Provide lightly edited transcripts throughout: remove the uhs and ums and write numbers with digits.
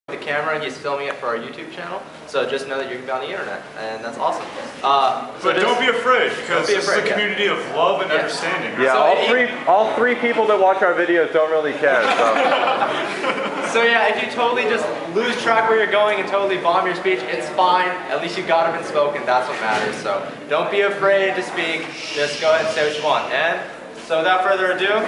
The camera, he's filming it for our YouTube channel, so just know that you're going to be on the internet, and that's awesome. But don't be afraid, because this is a community of love and understanding. Yeah, so all three people that watch our videos don't really care, so. So yeah, if you totally just lose track where you're going and totally bomb your speech, it's fine. At least you got them in spoken, that's what matters. So don't be afraid to speak, just go ahead and say what you want. And so without further ado,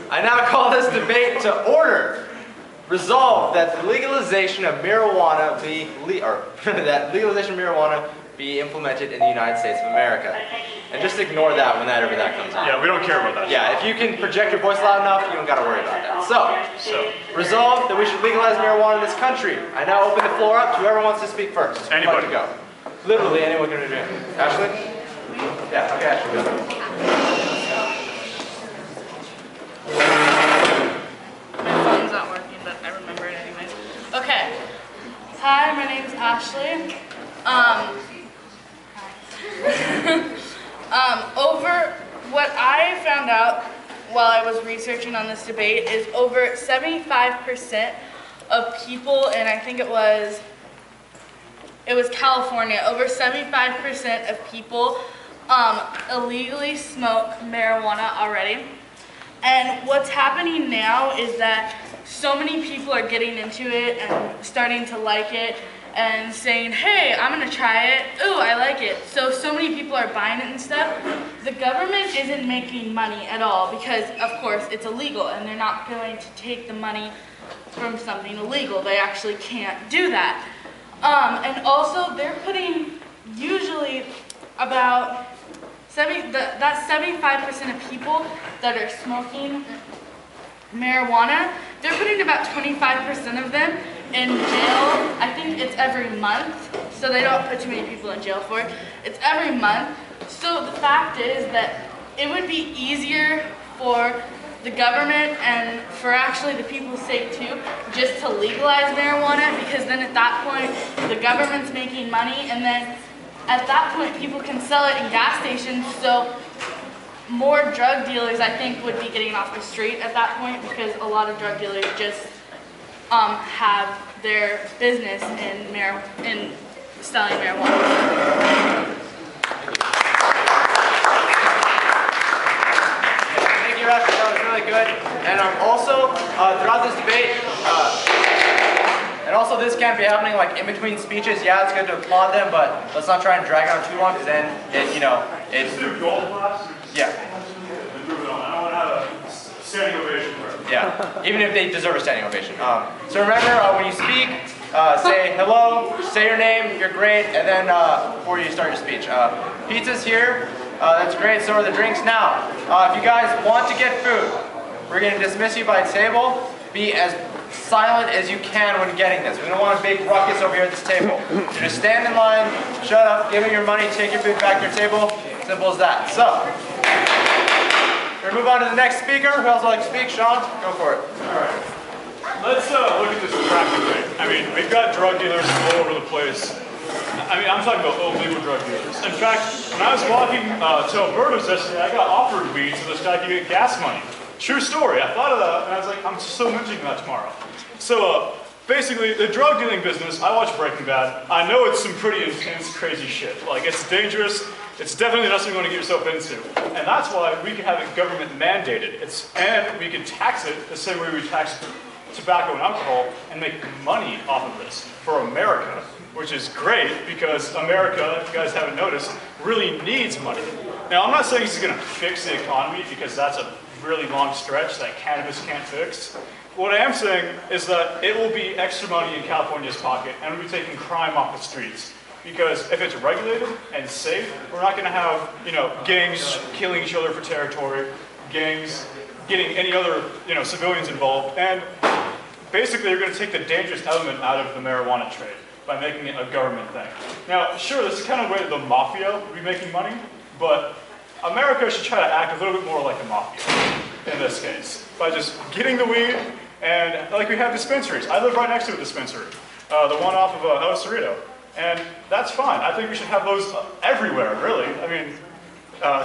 I now call this debate to order. Resolved that the legalization of marijuana be implemented in the United States of America. And just ignore that whenever that comes up. Yeah, we don't care about that. Yeah, if you can project your voice loud enough, you don't got to worry about that. So, resolved that we should legalize marijuana in this country. I now open the floor up to whoever wants to speak first. Anybody. Go. Literally anyone can do it. Ashley? Yeah, okay, Ashley, go. Okay. Hi, my name is Ashley. Over what I found out while I was researching on this debate is over 75% of people, and I think it was California, over 75% of people illegally smoke marijuana already. And what's happening now is that so many people are getting into it and starting to like it and saying, hey, I'm gonna try it, ooh, I like it. So many people are buying it and stuff. The government isn't making money at all because, of course, it's illegal and they're not going to take the money from something illegal. They actually can't do that. And also, they're putting usually about that 75% of people that are smoking marijuana, they're putting about 25% of them in jail. I think it's every month, so they don't put too many people in jail for it. It's every month. So the fact is that it would be easier for the government and for actually the people's sake too, just to legalize marijuana, because then at that point, the government's making money, and then at that point, people can sell it in gas stations, so more drug dealers, I think, would be getting off the street at that point, because a lot of drug dealers just have their business in selling marijuana. Thank you, Ashley. That was really good. And also, throughout this debate, and also this can't be happening like in between speeches. Yeah, it's good to applaud them, but let's not try and drag it on too long, because then it's yeah. I don't want to have a standing ovation for it. Yeah, even if they deserve a standing ovation. So remember, when you speak, say hello, say your name, you're great, and then before you start your speech. Pizza's here, that's great, so are the drinks now. If you guys want to get food, we're going to dismiss you by table. Be as silent as you can when getting this. We don't want a big ruckus over here at this table. So just stand in line, shut up, give me your money, take your food back to your table. Simple as that. So, we're going to move on to the next speaker. Who else would like to speak? Sean, go for it. Alright. Let's look at this practically. I mean, we've got drug dealers all over the place. I mean, I'm talking about illegal drug dealers. In fact, when I was walking to Alberta's yesterday, I got offered weed so this guy could get gas money. True story. I thought of that, and I was like, I'm so mentioning that tomorrow. So, basically, the drug dealing business, I watch Breaking Bad. I know it's some pretty intense, crazy shit. Like, it's dangerous. It's definitely not something you want to get yourself into. And that's why we can have it government mandated. And we can tax it the same way we tax tobacco and alcohol and make money off of this for America, which is great because America, if you guys haven't noticed, really needs money. Now, I'm not saying this is going to fix the economy because that's a really long stretch that cannabis can't fix. What I am saying is that it will be extra money in California's pocket and we'll be taking crime off the streets. Because if it's regulated and safe, we're not going to have, gangs killing each other for territory, gangs getting any other, civilians involved, and basically you're going to take the dangerous element out of the marijuana trade by making it a government thing. Now, sure, this is kind of where the mafia would be making money, but America should try to act a little bit more like the mafia in this case, by just getting the weed, and like we have dispensaries. I live right next to a dispensary, the one off of El Cerrito. And that's fine. I think we should have those everywhere, really. I mean,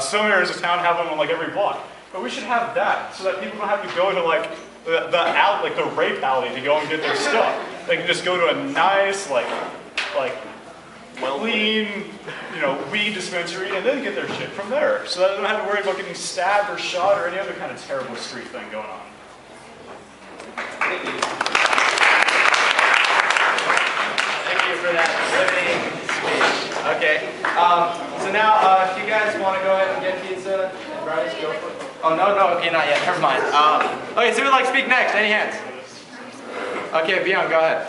some areas of town have them on like every block. But we should have that so that people don't have to go to like the rape alley to go and get their stuff. They can just go to a nice, clean, weed dispensary and then get their shit from there. So they don't have to worry about getting stabbed or shot or any other kind of terrible street thing going on. Thank you. Thank you for that living speech. Okay. So now, if you guys want to go ahead and get pizza and fries, go for it. Oh, no, okay, not yet. Never mind. Okay, so who would like to speak next? Any hands? Okay, Byung, go ahead.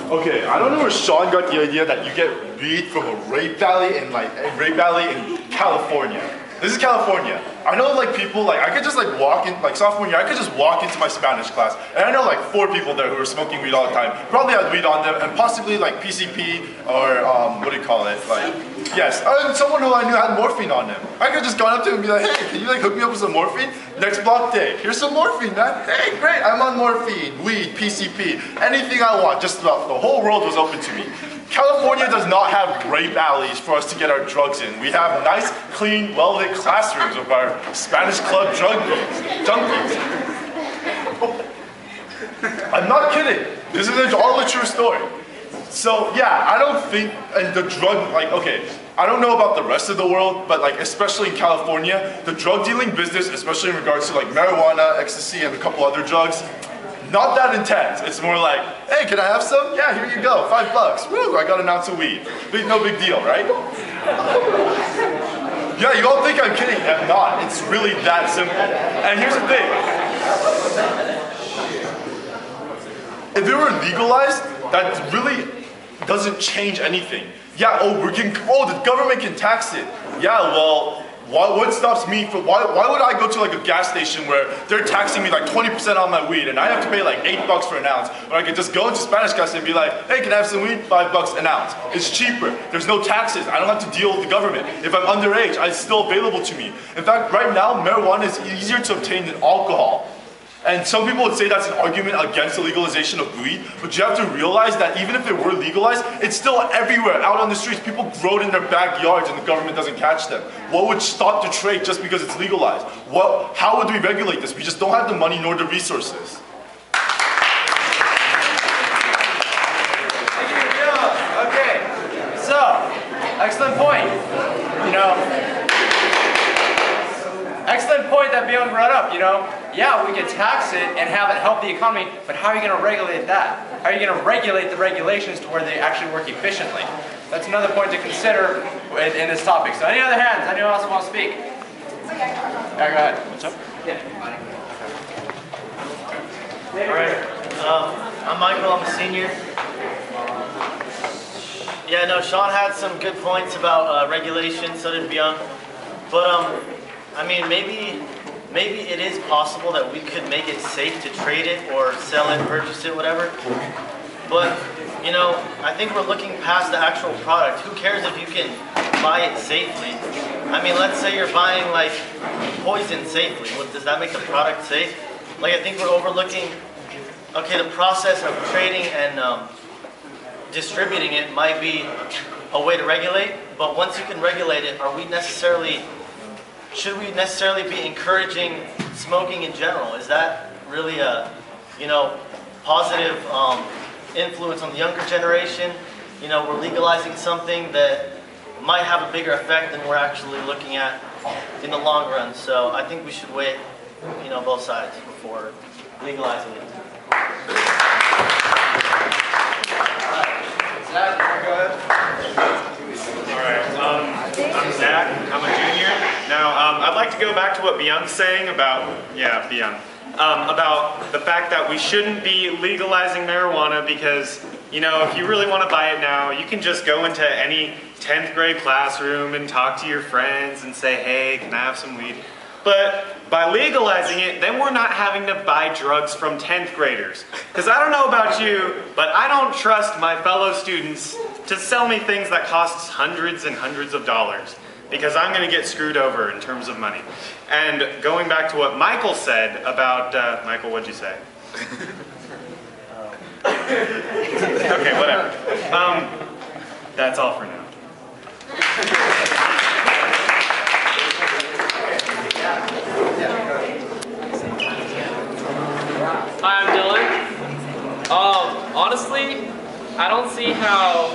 Okay, I don't know where Shaun got the idea that you get weed from a rape valley in California. This is California. I know people, I could just walk in, sophomore year, I could just walk into my Spanish class, and I know 4 people there who are smoking weed all the time. Probably had weed on them, and possibly PCP or, what do you call it? Yes, and someone who I knew had morphine on them. I could just go up to him and be like, hey, can you hook me up with some morphine? Next block day, here's some morphine, man. Hey, great, I'm on morphine, weed, PCP, anything I want, just about the whole world was open to me. California does not have rape alleys for us to get our drugs in. We have nice, clean, well-lit classrooms with our Spanish club junkies. I'm not kidding. This is all a true story. So yeah, I don't think, and the drug, okay, I don't know about the rest of the world, but especially in California, the drug dealing business, especially in regards to marijuana, ecstasy, and a couple other drugs, not that intense. It's more like, hey, can I have some? Yeah, here you go, $5. Woo, I got an ounce of weed. No big deal, right? Yeah, you all think I'm kidding. I'm not. It's really that simple. And here's the thing. If it were legalized, that really doesn't change anything. Yeah, the government can tax it. Yeah, well, what stops me from, why would I go to a gas station where they're taxing me 20% on my weed and I have to pay $8 for an ounce, when I could just go into Spanish class and be like, hey, can I have some weed? $5 an ounce. It's cheaper. There's no taxes. I don't have to deal with the government. If I'm underage, it's still available to me. In fact, right now, marijuana is easier to obtain than alcohol. And some people would say that's an argument against the legalization of weed, but you have to realize that even if it were legalized, it's still everywhere, out on the streets. People grow it in their backyards and the government doesn't catch them. What would stop the trade just because it's legalized? How would we regulate this? We just don't have the money nor the resources. Okay, so, excellent point. Excellent point that Byung brought up, Yeah, we could tax it and have it help the economy, but how are you going to regulate that? How are you going to regulate the regulations to where they actually work efficiently? That's another point to consider in this topic. So any other hands? Anyone else want to speak? Yeah, go ahead. What's up? Yeah. Alright, I'm Michael, I'm a senior. Yeah, no, Shaun had some good points about regulation, so did Byung. But I mean, maybe it is possible that we could make it safe to trade it or sell it, purchase it, whatever. But, I think we're looking past the actual product. Who cares if you can buy it safely? I mean, let's say you're buying poison safely. Does that make the product safe? I think we're overlooking, okay, the process of trading and distributing it might be a way to regulate, but once you can regulate it, should we necessarily be encouraging smoking in general? Is that really a, positive influence on the younger generation? We're legalizing something that might have a bigger effect than we're actually looking at in the long run. So I think we should weigh, both sides before legalizing it. Zach, go ahead. Alright, I'm Zach, I'm a junior. Now, I'd like to go back to what Byung's saying about, about the fact that we shouldn't be legalizing marijuana because, if you really want to buy it now, you can just go into any 10th grade classroom and talk to your friends and say, hey, can I have some weed? But by legalizing it, then we're not having to buy drugs from 10th graders. Because I don't know about you, but I don't trust my fellow students to sell me things that cost hundreds and hundreds of dollars. Because I'm going to get screwed over in terms of money. And going back to what Michael said about, Michael, what'd you say? Okay, whatever. That's all for now. Hi, I'm Dylan. Honestly, I don't see how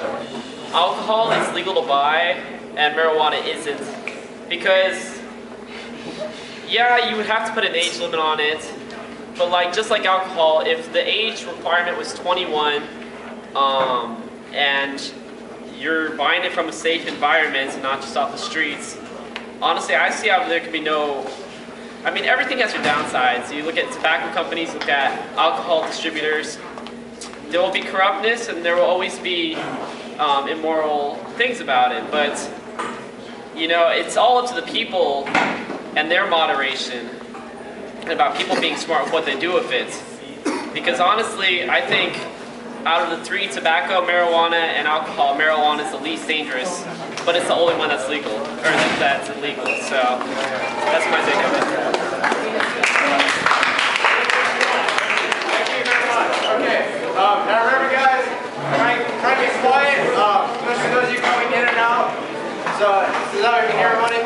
alcohol is legal to buy and marijuana isn't. Because, yeah, you would have to put an age limit on it. But like, just like alcohol, if the age requirement was 21, and you're buying it from a safe environment, not just off the streets, honestly, I see how there could be no... I mean, everything has your downsides. You look at tobacco companies, look at alcohol distributors. There will be corruptness and there will always be immoral things about it. But, you know, it's all up to the people and their moderation and about people being smart with what they do with it. Because honestly, I think out of the three, tobacco, marijuana, and alcohol, marijuana is the least dangerous. But it's the only one that's legal, or that's illegal. So that's my take of it. Thank you very much. Okay. Now remember, guys, try to be quiet, especially those of you coming in and out. So this is how you can hear everybody.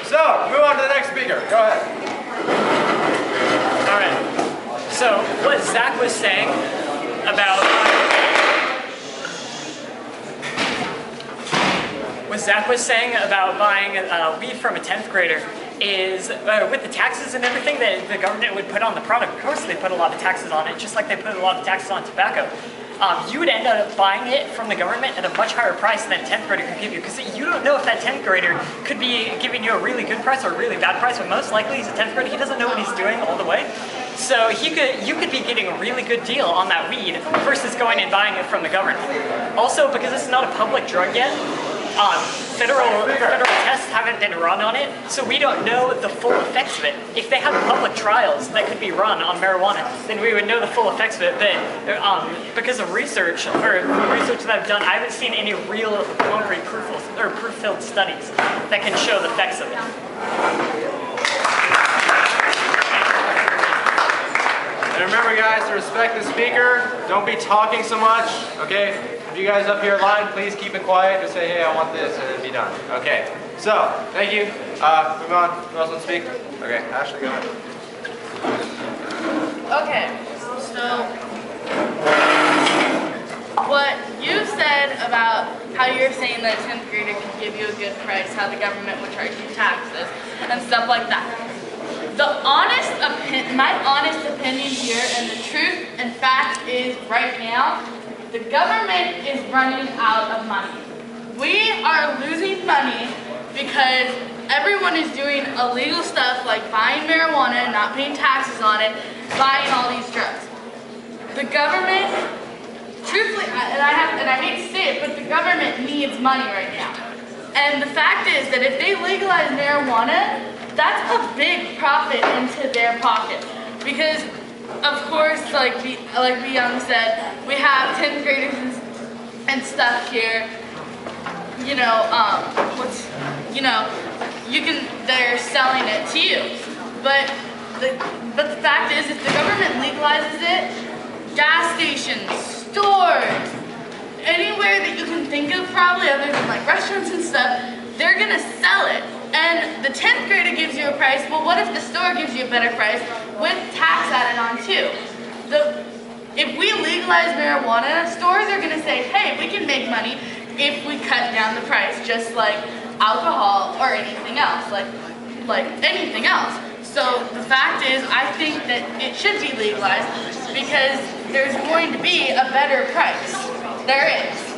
So move on to the next speaker. Go ahead. All right. So what Zach was saying about buying weed from a 10th grader is with the taxes and everything that the government would put on the product. Of course, they put a lot of taxes on it, just like they put a lot of taxes on tobacco. You would end up buying it from the government at a much higher price than a 10th grader could give you, because you don't know if that 10th grader could be giving you a really good price or a really bad price, but most likely he's a 10th grader. He doesn't know what he's doing all the way. So you could be getting a really good deal on that weed versus going and buying it from the government. Also, because it's not a public drug yet, federal tests haven't been run on it, so we don't know the full effects of it. If they had public trials that could be run on marijuana, then we would know the full effects of it. But because of research, or research that I've done, I haven't seen any real concrete proof-filled studies that can show the effects of it. And remember, guys, to respect the speaker. Don't be talking so much, okay? If you guys up here line, please keep it quiet. Just say, hey, I want this, and it'll be done. Okay, so, thank you. Move on. Who else wants to speak? Okay, Ashley, go ahead. Okay, so what you said about how you're saying that a 10th grader can give you a good price, how the government would charge you taxes, and stuff like that. My honest opinion here, and the truth and fact is right now, the government is running out of money. We are losing money because everyone is doing illegal stuff like buying marijuana, not paying taxes on it, buying all these drugs. The government, truthfully, and I hate to say it, but the government needs money right now. And the fact is that if they legalize marijuana, that's a big profit into their pocket. Because, of course, like Byung said, we have 10th graders and stuff here. You know, they're selling it to you. But the fact is, if the government legalizes it, gas stations, stores, anywhere that you can think of probably other than like restaurants and stuff, they're gonna sell it. And the 10th grader gives you a price, well what if the store gives you a better price with tax added on too? If we legalize marijuana, stores are gonna say, hey, we can make money if we cut down the price, just like alcohol or anything else, like anything else. So the fact is, I think that it should be legalized because there's going to be a better price. There is.